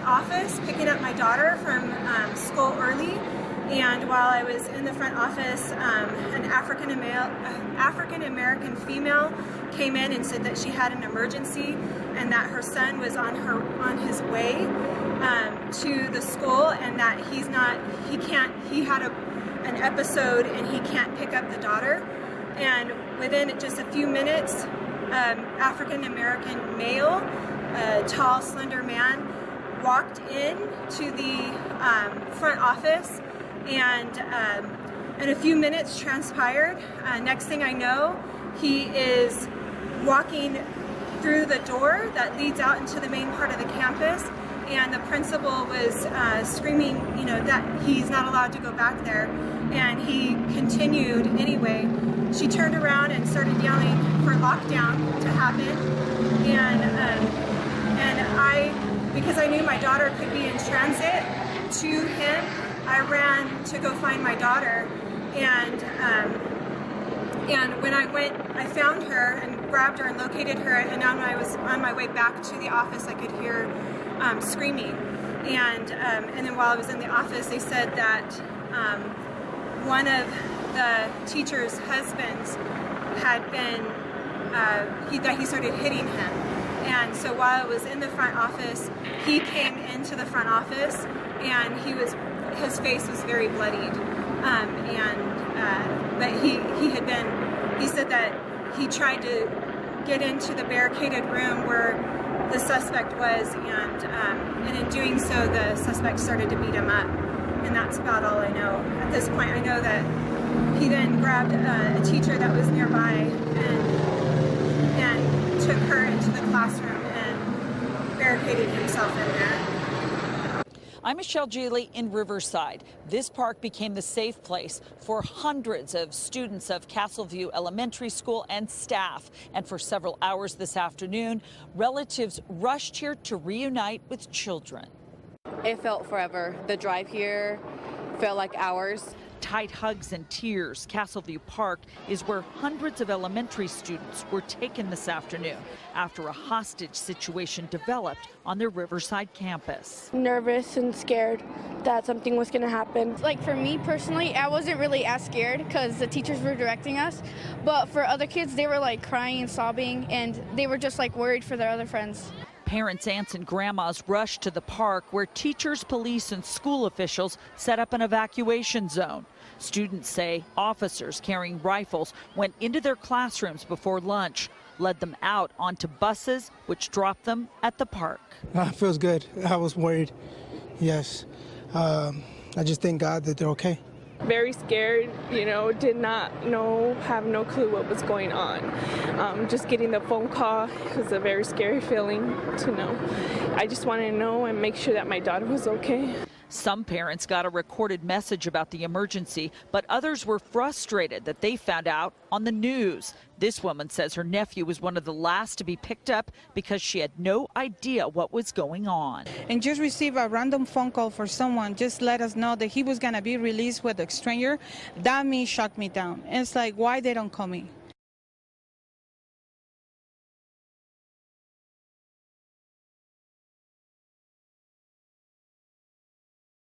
office picking up my daughter from school early, and while I was in the front office, an African American female came in and said that she had an emergency and that her son was on his way to the school, and that he had an episode and he can't pick up the daughter. And within just a few minutes, African American male, tall, slender man, walked in to the front office, and a few minutes transpired. Next thing I know, he is walking through the door that leads out into the main part of the campus, and the principal was screaming, that he's not allowed to go back there, and he continued anyway. She turned around and started yelling for lockdown to happen, and because I knew my daughter could be in transit to him, I ran to go find my daughter, and when I went, I found her and grabbed her and located her, and when I was on my way back to the office, I could hear screaming, and then while I was in the office, they said that one of the teacher's husbands had been, that he started hitting him. And so while I was in the front office, he came into the front office, and his face was very bloodied. But he said that he tried to get into the barricaded room where the suspect was, and in doing so, the suspect started to beat him up. And that's about all I know. At this point, I know that he then grabbed a teacher that was nearby and took her into the classroom and barricaded himself in there. I'm Michelle Geely in Riverside. This park became the safe place for hundreds of students of Castleview Elementary School and staff. And for several hours this afternoon, relatives rushed here to reunite with children. It felt forever. The drive here felt like hours. Tight hugs and tears. Castleview Park is where hundreds of elementary students were taken this afternoon after a hostage situation developed on their Riverside campus. Nervous and scared that something was going to happen. Like for me personally, I wasn't really as scared because the teachers were directing us. But for other kids, they were like crying and sobbing, and they were just like worried for their other friends. Parents, aunts, and grandmas rushed to the park where teachers, police, and school officials set up an evacuation zone. Students say officers carrying rifles went into their classrooms before lunch, led them out onto buses, which dropped them at the park. It feels good. I was worried, yes. I just thank God that they're okay. Very scared, did not have no clue what was going on. Just getting the phone call was a very scary feeling to know. I just wanted to know and make sure that my daughter was okay. Some parents got a recorded message about the emergency, but others were frustrated that they found out on the news. This woman says her nephew was one of the last to be picked up because she had no idea what was going on. And just receive a random phone call for someone, just let us know that he was going to be released with a stranger. That shocked me down. It's like, why they don't call me?